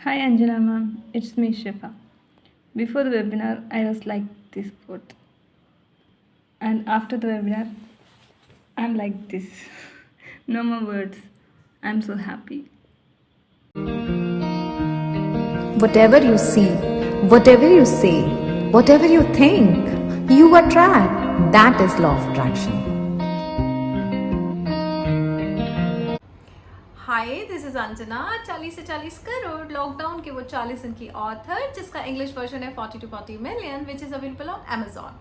Hi Anjana ma'am, it's me Shifa. Before the webinar, I was like this quote, and after the webinar, I'm like this. No more words. I'm so happy. Whatever you see, whatever you say, whatever you think, you attract. That is law of attraction. Hi this is Anjana 40 से 40 crore lockdown के वो 40 दिन की author जिसका English version है 40 to 40 million which is available on Amazon.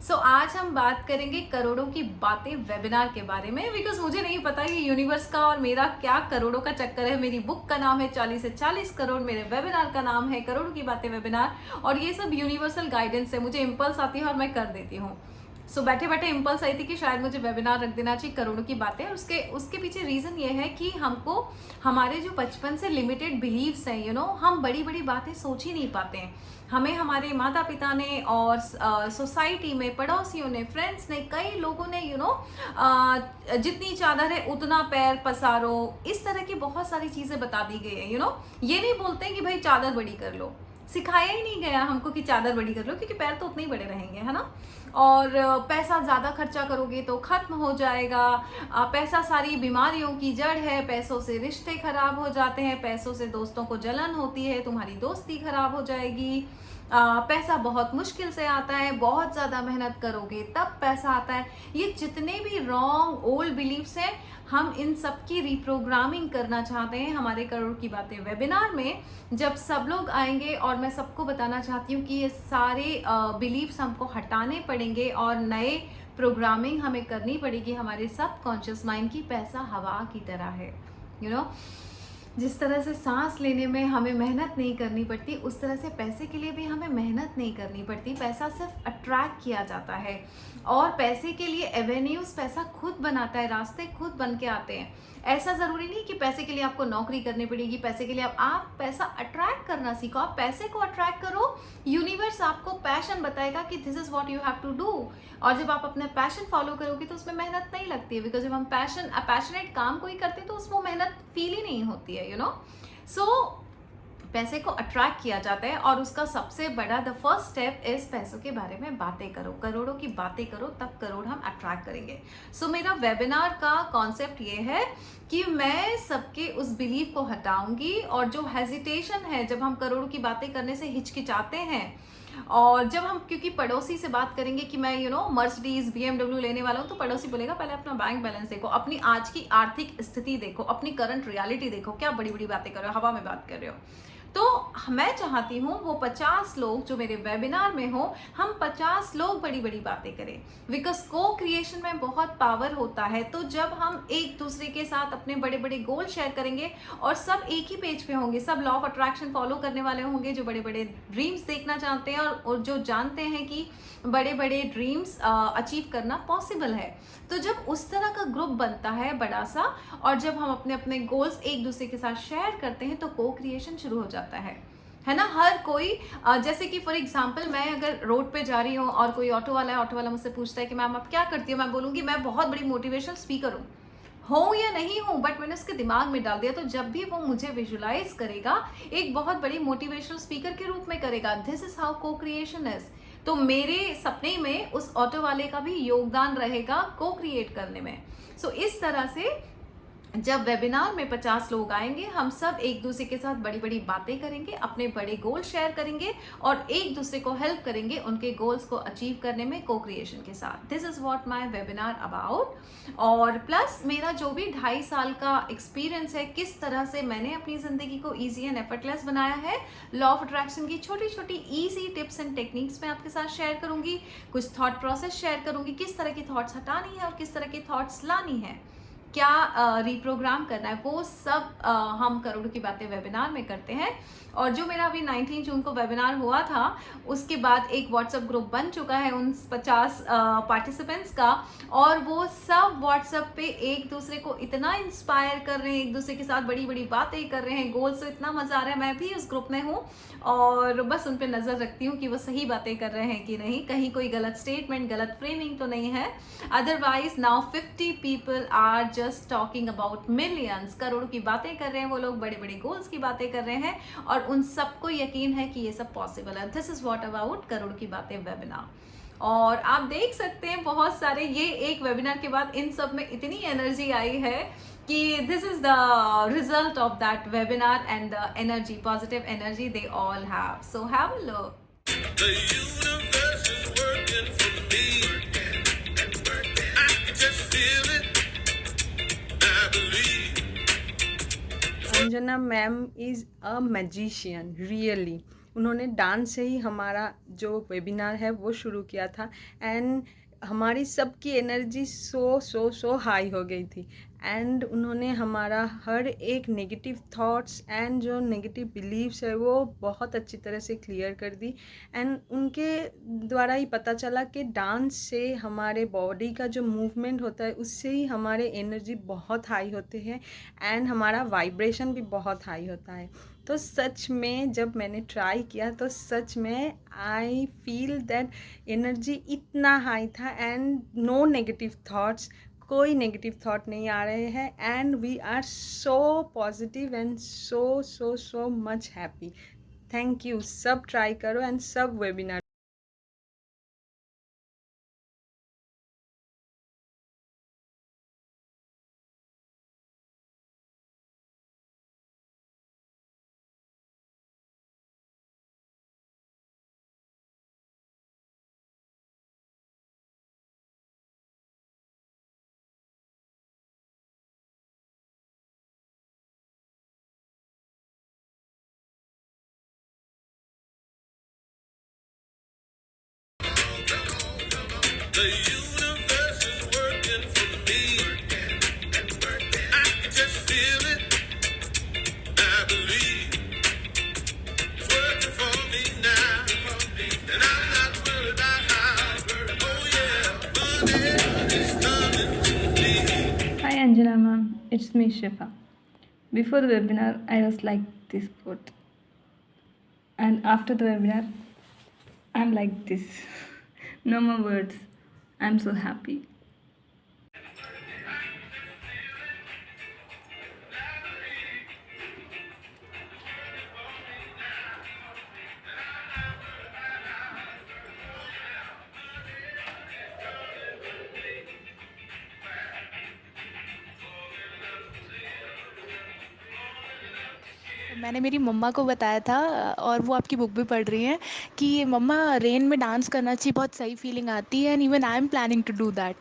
So आज हम बात करेंगे करोड़ों की बातें वेबिनार के बारे में, बिकॉज मुझे नहीं पता ये यूनिवर्स का और मेरा क्या करोड़ों का चक्कर है। मेरी बुक का नाम है 40 से 40 करोड़, मेरे वेबिनार का नाम है करोड़ों की बातें वेबिनार, और ये सब यूनिवर्सल गाइडेंस है। मुझे इम्पल्स आती है और मैं कर देती हूँ। सो बैठे बैठे इम्पल्स आई थी कि शायद मुझे वेबिनार रख देना चाहिए करोड़ों की बातें। उसके पीछे रीज़न ये है कि हमको हमारे जो बचपन से लिमिटेड बिलीव्स हैं, हम बड़ी बड़ी बातें सोच ही नहीं पाते हैं। हमें हमारे माता पिता ने और सोसाइटी में पड़ोसियों ने, फ्रेंड्स ने, कई लोगों ने जितनी चादर है उतना पैर पसारो, इस तरह की बहुत सारी चीज़ें बता दी गई है। ये नहीं बोलते हैं कि भाई चादर बड़ी कर लो, सिखाया ही नहीं गया हमको कि चादर बड़ी कर लो, क्योंकि पैर तो उतने ही बड़े रहेंगे, है ना। और पैसा ज़्यादा खर्चा करोगे तो ख़त्म हो जाएगा। पैसा सारी बीमारियों की जड़ है। पैसों से रिश्ते खराब हो जाते हैं, पैसों से दोस्तों को जलन होती है, तुम्हारी दोस्ती खराब हो जाएगी। पैसा बहुत मुश्किल से आता है, बहुत ज़्यादा मेहनत करोगे तब पैसा आता है। ये जितने भी रॉन्ग ओल्ड बिलीव्स हैं, हम इन सब की रिप्रोग्रामिंग करना चाहते हैं हमारे करोड़ की बातें वेबिनार में। जब सब लोग आएंगे और मैं सबको बताना चाहती हूँ कि ये सारे बिलीव्स हमको हटाने पड़ेंगे और नए प्रोग्रामिंग हमें करनी पड़ेगी। हमारे सब कॉन्शियस माइंड की पैसा हवा की तरह है। जिस तरह से सांस लेने में हमें मेहनत नहीं करनी पड़ती, उस तरह से पैसे के लिए भी हमें मेहनत नहीं करनी पड़ती। पैसा सिर्फ अट्रैक्ट किया जाता है, और पैसे के लिए एवेन्यूज पैसा खुद बनाता है, रास्ते खुद बन के आते हैं। ऐसा ज़रूरी नहीं कि पैसे के लिए आपको नौकरी करनी पड़ेगी। पैसे के लिए आप पैसा अट्रैक्ट करना सीखो, आप पैसे को अट्रैक्ट करो। यूनिवर्स आपको पैशन बताएगा कि this is what you have to do. और जब आप अपने पैशन फॉलो करोगे तो उसमें मेहनत नहीं लगती है, बिकॉज जब हम पैशनेट काम कोई करते हैं तो उसमें मेहनत फील ही नहीं होती है। सो पैसे को अट्रैक्ट किया जाता है, और उसका सबसे बड़ा द फर्स्ट स्टेप इज पैसों के बारे में बातें करो, करोड़ों की बातें करो, तब करोड़ हम अट्रैक्ट करेंगे। सो मेरा वेबिनार का कॉन्सेप्ट ये है कि मैं सबके उस बिलीव को हटाऊंगी, और जो हेजिटेशन है, जब हम करोड़ों की बातें करने से हिचकिचाते हैं, और जब हम क्योंकि पड़ोसी से बात करेंगे कि मैं मर्सिडीज BMW लेने वाला हूँ, तो पड़ोसी बोलेगा पहले अपना बैंक बैलेंस देखो, अपनी आज की आर्थिक स्थिति देखो, अपनी करंट रियलिटी देखो, क्या बड़ी बड़ी बातें कर रहे हो, हवा में बात कर रहे हो। तो मैं चाहती हूँ वो 50 लोग जो मेरे वेबिनार में हो, हम 50 लोग बड़ी बड़ी बातें करें, बिकॉज को क्रिएशन में बहुत पावर होता है। तो जब हम एक दूसरे के साथ अपने बड़े बड़े गोल शेयर करेंगे, और सब एक ही पेज पे होंगे, सब लॉ ऑफ अट्रैक्शन फॉलो करने वाले होंगे, जो बड़े बड़े ड्रीम्स देखना चाहते हैं, और जो जानते हैं कि बड़े बड़े ड्रीम्स अचीव करना पॉसिबल है। तो जब उस तरह का ग्रुप बनता है बड़ा सा, और जब हम अपने अपने गोल्स एक दूसरे के साथ शेयर करते हैं, तो को क्रिएशन शुरू हो जाता है ना। हर कोई जैसे कि फॉर एग्जांपल, मैं अगर रोड पे जा रही हूँ और कोई ऑटो वाला मुझसे पूछता है कि मैम आप क्या करती हो, मैं बोलूँगी मैं बहुत बड़ी मोटिवेशनल स्पीकर हूँ या नहीं हूँ, बट मैंने उसके दिमाग में डाल दिया। तो जब भी वो मुझे विजुलाइज करेगा, एक बहुत बड़ी मोटिवेशनल स्पीकर के रूप में करेगा। दिस इज हाउ को क्रिएशन इज। तो मेरे सपने में उस ऑटो वाले का भी योगदान रहेगा को क्रिएट करने में। सो इस तरह से जब वेबिनार में 50 लोग आएंगे, हम सब एक दूसरे के साथ बड़ी बड़ी बातें करेंगे, अपने बड़े गोल शेयर करेंगे, और एक दूसरे को हेल्प करेंगे उनके गोल्स को अचीव करने में को क्रिएशन के साथ। This is what my webinar about. और प्लस मेरा जो भी 2.5 साल का एक्सपीरियंस है, किस तरह से मैंने अपनी ज़िंदगी को ईजी एंड एफर्टलेस बनाया है, लॉ ऑफ अट्रैक्शन की छोटी छोटी ईजी टिप्स एंड टेक्निक्स मैं आपके साथ शेयर करूंगी। कुछ थॉट प्रोसेस शेयर करूंगी, किस तरह की थॉट्स हटानी है और किस तरह की थॉट्स लानी है, क्या रिप्रोग्राम करना है, वो सब हम करोड़ों की बातें वेबिनार में करते हैं। और जो मेरा अभी 19 जून को वेबिनार हुआ था, उसके बाद एक व्हाट्सएप ग्रुप बन चुका है उन 50 पार्टिसिपेंट्स का, और वो सब व्हाट्सएप पे एक दूसरे को इतना इंस्पायर कर रहे हैं, एक दूसरे के साथ बड़ी बड़ी बातें कर रहे हैं, गोल से इतना मज़ा आ रहा है। मैं भी उस ग्रुप में हूँ, और बस उन पर नज़र रखती हूँ कि वो सही बातें कर रहे हैं कि नहीं, कहीं कोई गलत स्टेटमेंट, गलत फ्रेमिंग तो नहीं है। Otherwise now 50 people are just talking about millions, करोड़ों की बातें कर रहे हैं वो लोग, बड़े बड़े गोल्स की बातें कर रहे हैं और उन सबको यकीन है कि ये सब पॉसिबल है। दिस इज़ व्हाट अबाउट करोड़ों की बातें वेबिनार। और आप देख सकते हैं बहुत सारे, ये एक वेबिनार के बाद इन सब में इतनी एनर्जी आई है कि this is the result of that webinar and the energy, positive energy they all have. So have a look. The universe is working for me. I can just feel it. I believe. Anjana ma'am is a magician really. उन्होंने dance से ही हमारा जो webinar है वो शुरू किया था and हमारी सबकी एनर्जी सो हाई हो गई थी एंड उन्होंने हमारा हर एक नेगेटिव थॉट्स एंड जो नेगेटिव बिलीव्स है वो बहुत अच्छी तरह से क्लियर कर दी एंड उनके द्वारा ही पता चला कि डांस से हमारे बॉडी का जो मूवमेंट होता है उससे ही हमारे एनर्जी बहुत हाई होते हैं एंड हमारा वाइब्रेशन भी बहुत हाई होता है। तो सच में जब मैंने ट्राई किया तो सच में आई फील दैट एनर्जी इतना हाई था एंड नो नेगेटिव थॉट्स, कोई नेगेटिव थॉट नहीं आ रहे हैं and we are so positive and so much happy. Thank you. सब ट्राई करो एंड सब webinar The universe is working for me. I can just feel it. I believe it's working for me now, and I'm not worried about how. Oh yeah, money is coming to me. Hi Anjana ma'am, it's me Shifa. Before the webinar, I was like this quote, and after the webinar, I'm like this. No more words. I'm so happy. मैंने मेरी मम्मा को बताया था और वो आपकी book भी पढ़ रही हैं कि मम्मा रेन में डांस करना चाहिए, बहुत सही फीलिंग आती है and even I am planning to do that.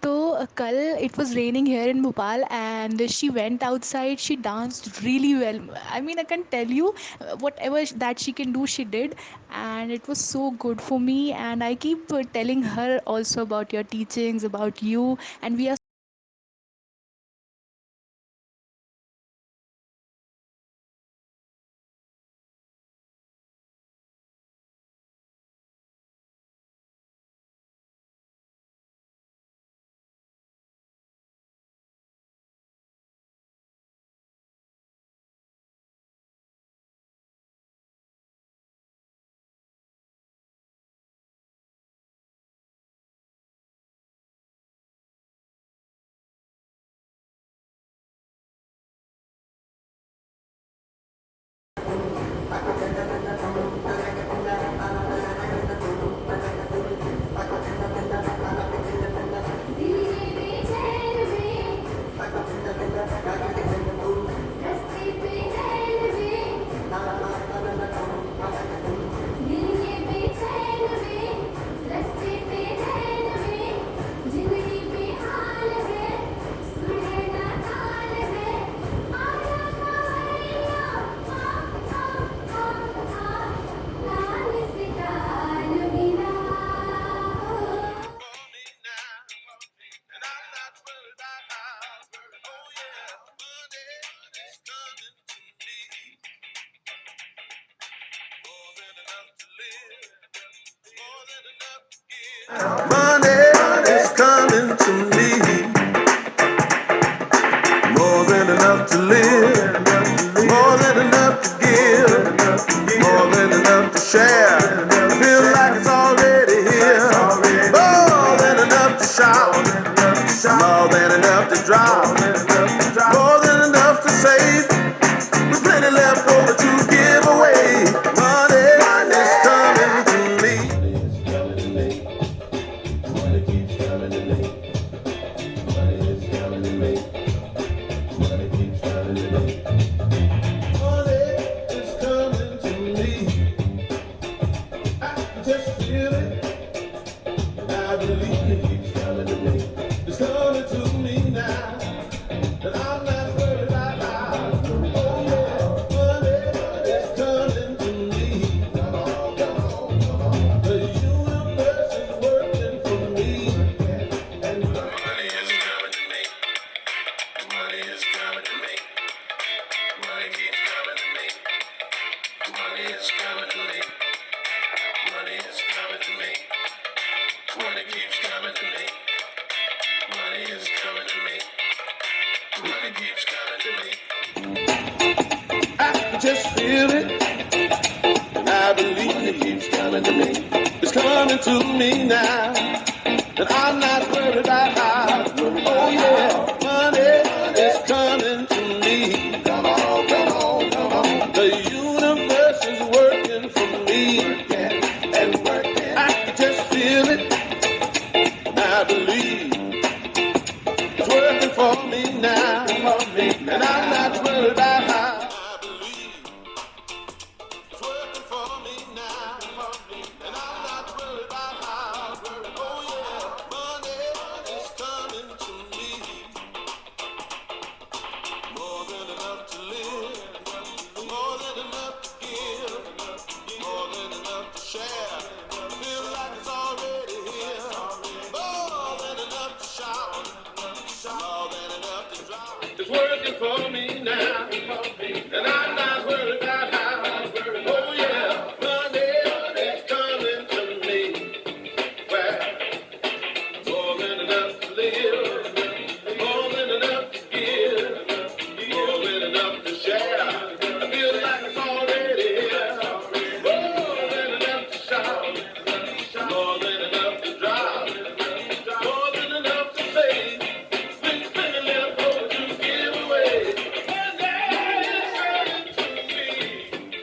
तो कल it was raining here in Bhopal and she went outside, she danced really well. I mean I can tell you whatever that she can do she did and it was so good for me and I keep telling her also about your teachings, about you, and we are Money is coming to me. More than enough to live, more than enough to give, more than enough to share. Feel like it's already here. More than enough to shout, more than enough to drop. Money is coming to me. Money is coming to me. Money keeps coming to me. Money is coming to me. Money keeps coming to me. I can just feel it, and I believe it keeps coming to me. It's coming to me now, and I'm not worried about how. Oh yeah, money is coming to me. Come on, come on, come on. The universe is working for me, and working. I can just feel it, and I believe it's working for me now, and I'm not worried about how. It's working for me now, and